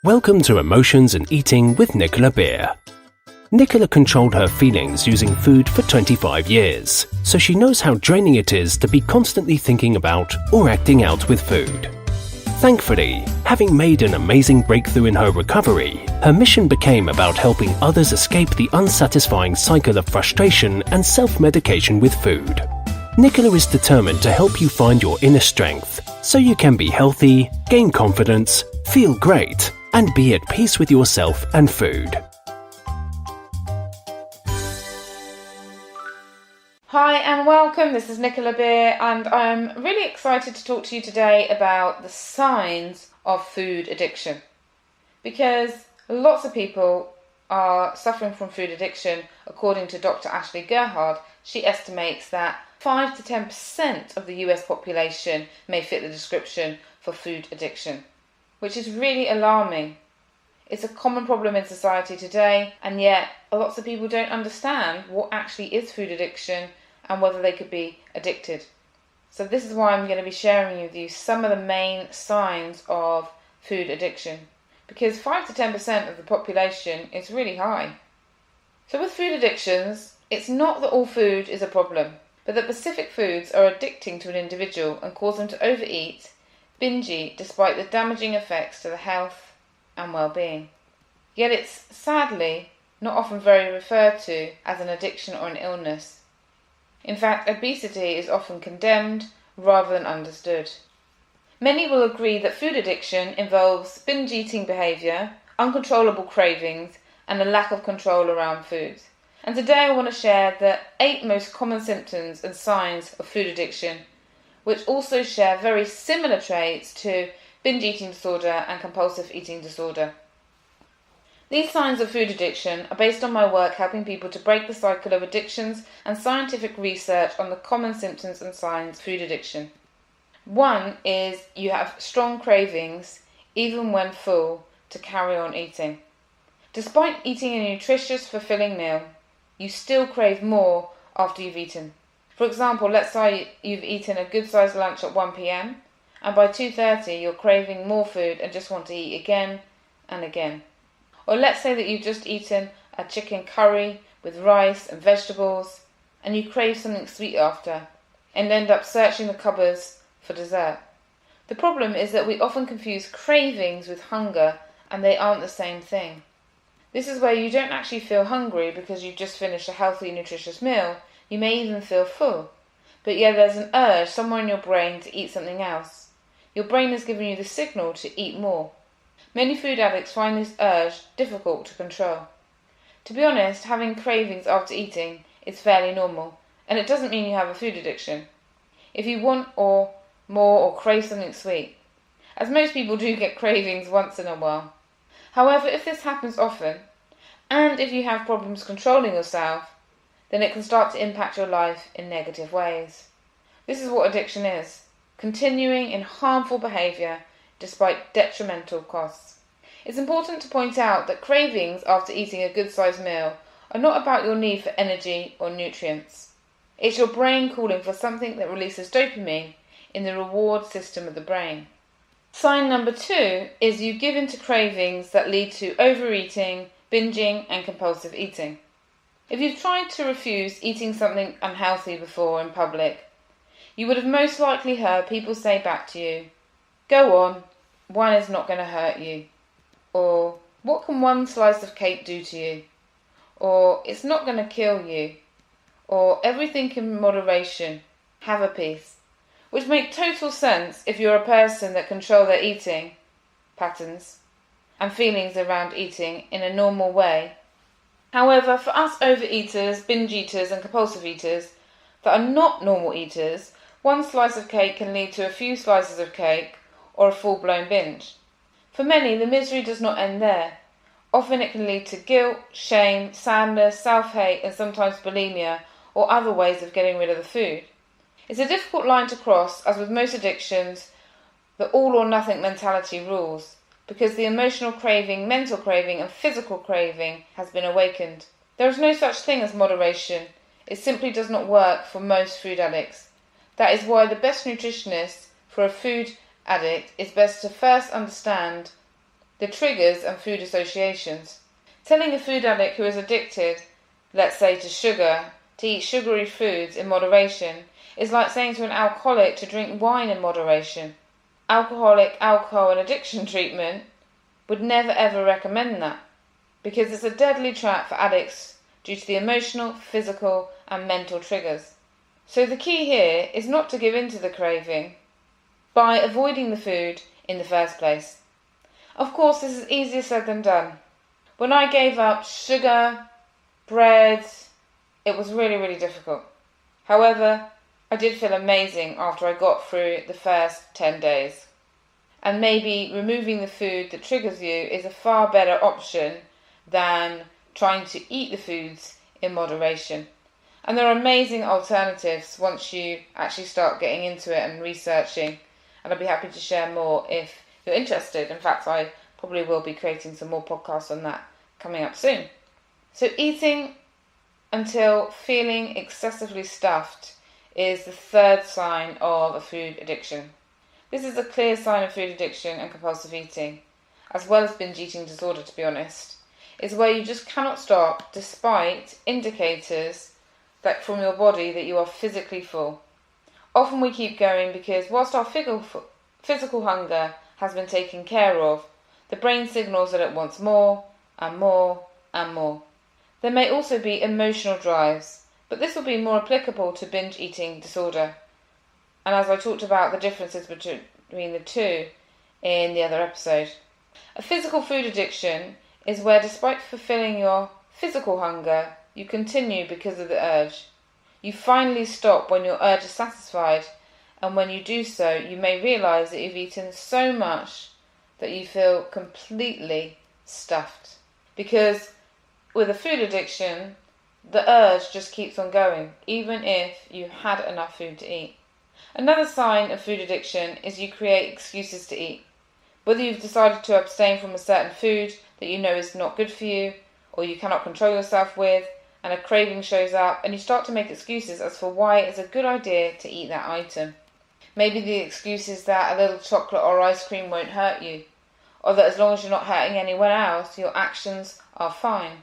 Welcome to Emotions and Eating with Nicola-beer. Nicola controlled her feelings using food for 25 years, so she knows how draining it is to be constantly thinking about or acting out with food. Thankfully, having made an amazing breakthrough in her recovery, her mission became about helping others escape the unsatisfying cycle of frustration and self-medication with food. Nicola is determined to help you find your inner strength so you can be healthy, gain confidence, feel great, and be at peace with yourself and food. Hi and welcome, this is Nicola-beer and I'm really excited to talk to you today about the signs of food addiction, because lots of people are suffering from food addiction. According to Dr. Ashley Gerhard, she estimates that 5 to 10% of the US population may fit the description for food addiction, which is really alarming. It's a common problem in society today, and yet lots of people don't understand what actually is food addiction and whether they could be addicted. So this is why I'm going to be sharing with you some of the main signs of food addiction, because 5 to 10% of the population is really high. So with food addictions, it's not that all food is a problem, but that specific foods are addicting to an individual and cause them to overeat, binge eat, despite the damaging effects to the health and well-being. Yet it's sadly not often very referred to as an addiction or an illness. In fact, obesity is often condemned rather than understood. Many will agree that food addiction involves binge eating behaviour, uncontrollable cravings, and a lack of control around food. And today I want to share the 8 most common symptoms and signs of food addiction, which also share very similar traits to binge eating disorder and compulsive eating disorder. These signs of food addiction are based on my work helping people to break the cycle of addictions and scientific research on the common symptoms and signs of food addiction. 1 is you have strong cravings, even when full, to carry on eating. Despite eating a nutritious, fulfilling meal, you still crave more after you've eaten. For example, let's say you've eaten a good-sized lunch at 1 p.m. and by 2:30 you're craving more food and just want to eat again and again. Or let's say that you've just eaten a chicken curry with rice and vegetables and you crave something sweet after and end up searching the cupboards for dessert. The problem is that we often confuse cravings with hunger, and they aren't the same thing. This is where you don't actually feel hungry because you've just finished a healthy, nutritious meal. You may even feel full, but yet there's an urge somewhere in your brain to eat something else. Your brain is giving you the signal to eat more. Many food addicts find this urge difficult to control. To be honest, having cravings after eating is fairly normal, and it doesn't mean you have a food addiction. If you want more or crave something sweet, as most people do get cravings once in a while. However, if this happens often, and if you have problems controlling yourself, then it can start to impact your life in negative ways. This is what addiction is: continuing in harmful behaviour despite detrimental costs. It's important to point out that cravings after eating a good-sized meal are not about your need for energy or nutrients. It's your brain calling for something that releases dopamine in the reward system of the brain. Sign number 2 is you give in to cravings that lead to overeating, binging, and compulsive eating. If you've tried to refuse eating something unhealthy before in public, you would have most likely heard people say back to you, "Go on, one is not going to hurt you," or "What can one slice of cake do to you?" or "It's not going to kill you," or "Everything in moderation, have a piece," which make total sense if you're a person that control their eating patterns and feelings around eating in a normal way. However, for us overeaters, binge eaters and compulsive eaters that are not normal eaters, one slice of cake can lead to a few slices of cake or a full-blown binge. For many, the misery does not end there. Often it can lead to guilt, shame, sadness, self-hate, and sometimes bulimia or other ways of getting rid of the food. It's a difficult line to cross, as with most addictions, the all-or-nothing mentality rules, because the emotional craving, mental craving, and physical craving has been awakened. There is no such thing as moderation. It simply does not work for most food addicts. That is why the best nutritionist for a food addict, it's best to first understand the triggers and food associations. Telling a food addict who is addicted, let's say to sugar, to eat sugary foods in moderation is like saying to an alcoholic to drink wine in moderation. Alcoholic alcohol and addiction treatment would never ever recommend that, because it's a deadly trap for addicts due to the emotional, physical and mental triggers. So the key here is not to give in to the craving by avoiding the food in the first place. Of course, this is easier said than done. When I gave up sugar, bread, it was really, really difficult. However, I did feel amazing after I got through the first 10 days. And maybe removing the food that triggers you is a far better option than trying to eat the foods in moderation. And there are amazing alternatives once you actually start getting into it and researching. And I'd be happy to share more if you're interested. In fact, I probably will be creating some more podcasts on that coming up soon. So eating until feeling excessively stuffed is the third sign of a food addiction. This is a clear sign of food addiction and compulsive eating, as well as binge-eating disorder, to be honest. It's where you just cannot stop despite indicators that from your body that you are physically full. Often we keep going because whilst our physical hunger has been taken care of, the brain signals that it wants more and more and more. There may also be emotional drives, but this will be more applicable to binge-eating disorder. And as I talked about the differences between the two in the other episode. A physical food addiction is where despite fulfilling your physical hunger, you continue because of the urge. You finally stop when your urge is satisfied, and when you do so, you may realise that you've eaten so much that you feel completely stuffed. Because with a food addiction, the urge just keeps on going, even if you had enough food to eat. Another sign of food addiction is you create excuses to eat. Whether you've decided to abstain from a certain food that you know is not good for you, or you cannot control yourself with, and a craving shows up, and you start to make excuses as for why it's a good idea to eat that item. Maybe the excuse is that a little chocolate or ice cream won't hurt you, or that as long as you're not hurting anyone else, your actions are fine,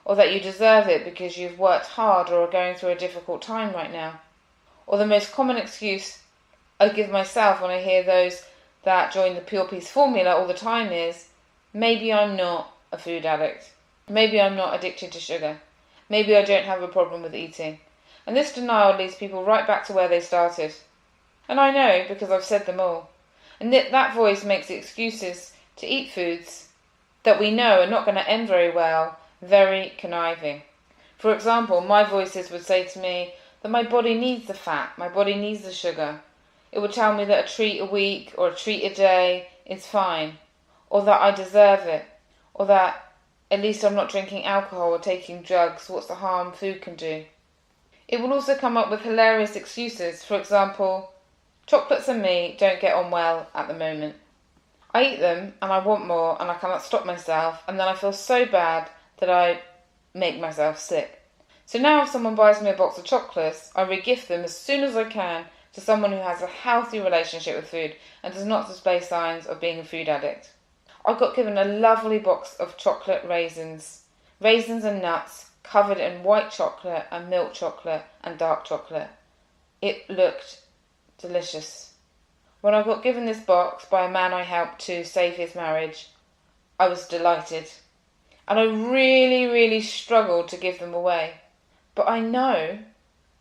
or that you deserve it because you've worked hard or are going through a difficult time right now. Or the most common excuse I give myself when I hear those that join the Pure Peace formula all the time is, maybe I'm not a food addict. Maybe I'm not addicted to sugar. Maybe I don't have a problem with eating. And this denial leads people right back to where they started. And I know because I've said them all. And that voice makes the excuses to eat foods that we know are not going to end very well very conniving. For example, my voices would say to me that my body needs the fat, my body needs the sugar. It would tell me that a treat a week or a treat a day is fine, or that I deserve it, or that at least I'm not drinking alcohol or taking drugs. What's the harm food can do? It will also come up with hilarious excuses. For example, chocolates and me don't get on well at the moment. I eat them and I want more and I cannot stop myself, and then I feel so bad that I make myself sick. So now if someone buys me a box of chocolates, I re-gift them as soon as I can to someone who has a healthy relationship with food and does not display signs of being a food addict. I got given a lovely box of chocolate raisins and nuts covered in white chocolate and milk chocolate and dark chocolate. It looked delicious. When I got given this box by a man I helped to save his marriage, I was delighted. And I really, really struggled to give them away. But I know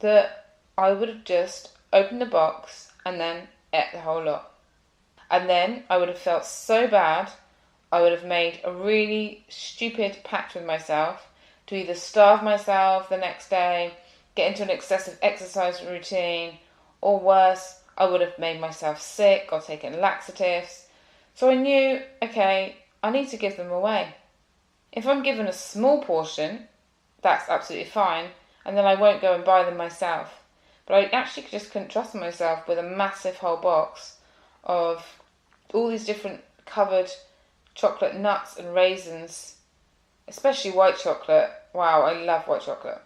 that I would have just opened the box and then ate the whole lot. And then I would have felt so bad. I would have made a really stupid pact with myself to either starve myself the next day, get into an excessive exercise routine, or worse, I would have made myself sick or taken laxatives. So I knew, okay, I need to give them away. If I'm given a small portion, that's absolutely fine, and then I won't go and buy them myself. But I actually just couldn't trust myself with a massive whole box of all these different covered chocolate nuts and raisins, especially white chocolate. Wow, I love white chocolate.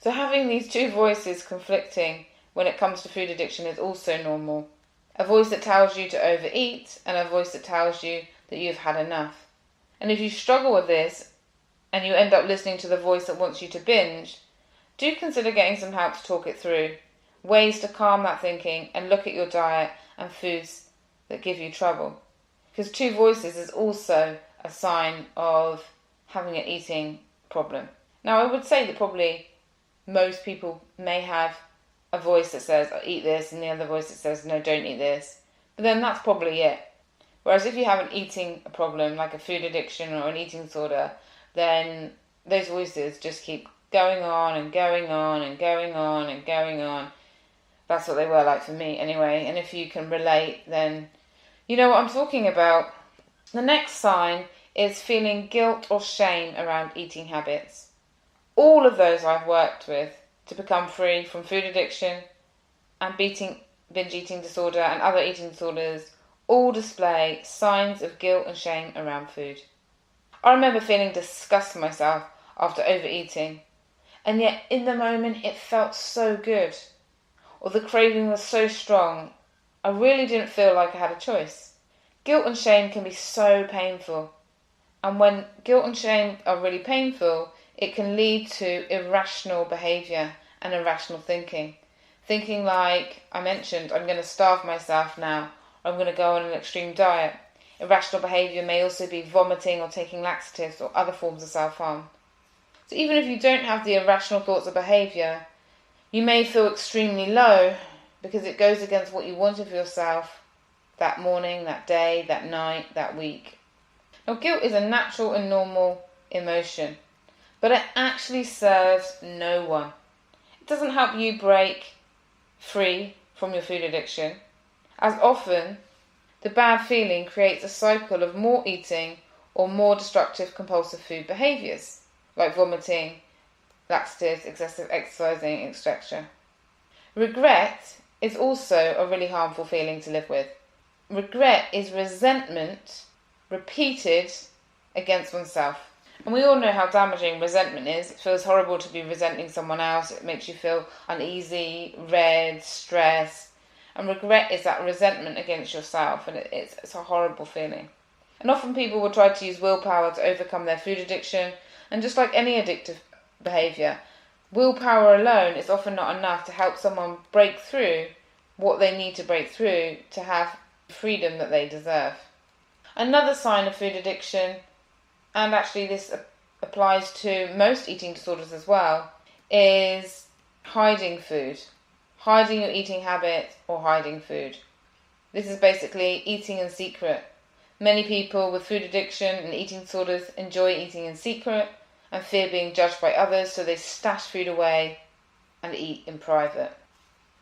So having these two voices conflicting when it comes to food addiction is also normal. A voice that tells you to overeat and a voice that tells you that you've had enough. And if you struggle with this and you end up listening to the voice that wants you to binge, do consider getting some help to talk it through, ways to calm that thinking and look at your diet and foods that give you trouble. Because two voices is also a sign of having an eating problem. Now, I would say that probably most people may have a voice that says, "I eat this," and the other voice that says, "No, don't eat this." But then that's probably it. Whereas if you have an eating problem, like a food addiction or an eating disorder, then those voices just keep going on and going on and going on and going on. That's what they were like for me anyway. And if you can relate, then you know what I'm talking about. The next sign is feeling guilt or shame around eating habits. All of those I've worked with to become free from food addiction and binge-eating disorder and other eating disorders all display signs of guilt and shame around food. I remember feeling disgust for myself after overeating, and yet in the moment it felt so good, or the craving was so strong, I really didn't feel like I had a choice. Guilt and shame can be so painful, and when guilt and shame are really painful, it can lead to irrational behaviour and irrational thinking. Thinking like I mentioned, I'm going to starve myself now, or I'm going to go on an extreme diet. Irrational behaviour may also be vomiting or taking laxatives or other forms of self-harm. So even if you don't have the irrational thoughts or behaviour, you may feel extremely low because it goes against what you wanted for yourself that morning, that day, that night, that week. Now, guilt is a natural and normal emotion, but it actually serves no one. It doesn't help you break free from your food addiction, as often the bad feeling creates a cycle of more eating or more destructive compulsive food behaviours, like vomiting, laxatives, excessive exercising, etc. Regret is also a really harmful feeling to live with. Regret is resentment repeated against oneself. And we all know how damaging resentment is. It feels horrible to be resenting someone else. It makes you feel uneasy, red, stressed. And regret is that resentment against yourself, and it's a horrible feeling. And often people will try to use willpower to overcome their food addiction, and just like any addictive behaviour, willpower alone is often not enough to help someone break through what they need to break through to have freedom that they deserve. Another sign of food addiction, and actually this applies to most eating disorders as well, is hiding food. Hiding your eating habit or hiding food. This is basically eating in secret. Many people with food addiction and eating disorders enjoy eating in secret and fear being judged by others, so they stash food away and eat in private.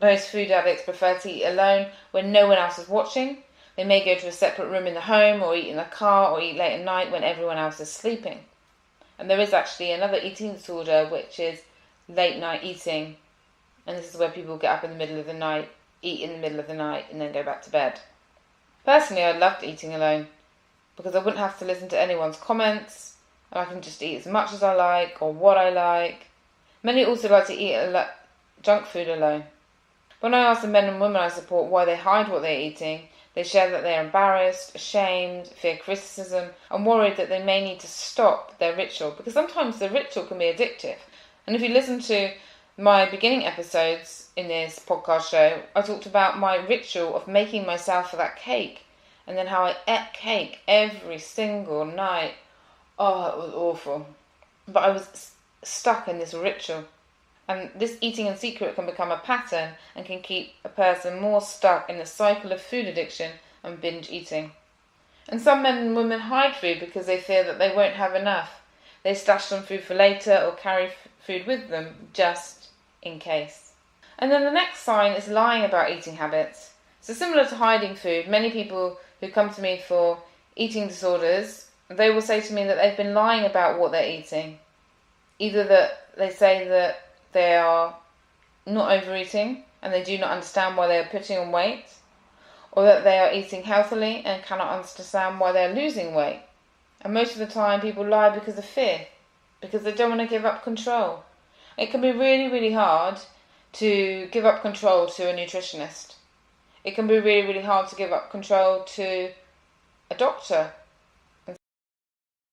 Most food addicts prefer to eat alone when no one else is watching. They may go to a separate room in the home or eat in the car or eat late at night when everyone else is sleeping. And there is actually another eating disorder which is late night eating. And this is where people get up in the middle of the night, eat in the middle of the night, and then go back to bed. Personally, I loved eating alone because I wouldn't have to listen to anyone's comments, and I can just eat as much as I like or what I like. Many also like to eat junk food alone. When I ask the men and women I support why they hide what they're eating, they share that they are embarrassed, ashamed, fear criticism, and worried that they may need to stop their ritual, because sometimes the ritual can be addictive. And if you listen to my beginning episodes in this podcast show, I talked about my ritual of making myself that cake, and then how I ate cake every single night. Oh, it was awful. But I was stuck in this ritual. And this eating in secret can become a pattern and can keep a person more stuck in the cycle of food addiction and binge eating. And some men and women hide food because they fear that they won't have enough. They stash some food for later or carry food with them just in case. And then the next sign is lying about eating habits. So similar to hiding food, many people who come to me for eating disorders, they will say to me that they've been lying about what they're eating. Either that they say that they are not overeating and they do not understand why they are putting on weight, or that they are eating healthily and cannot understand why they are losing weight. And most of the time people lie because of fear, because they don't want to give up control. It can be really, really hard to give up control to a nutritionist. It can be really, really hard to give up control to a doctor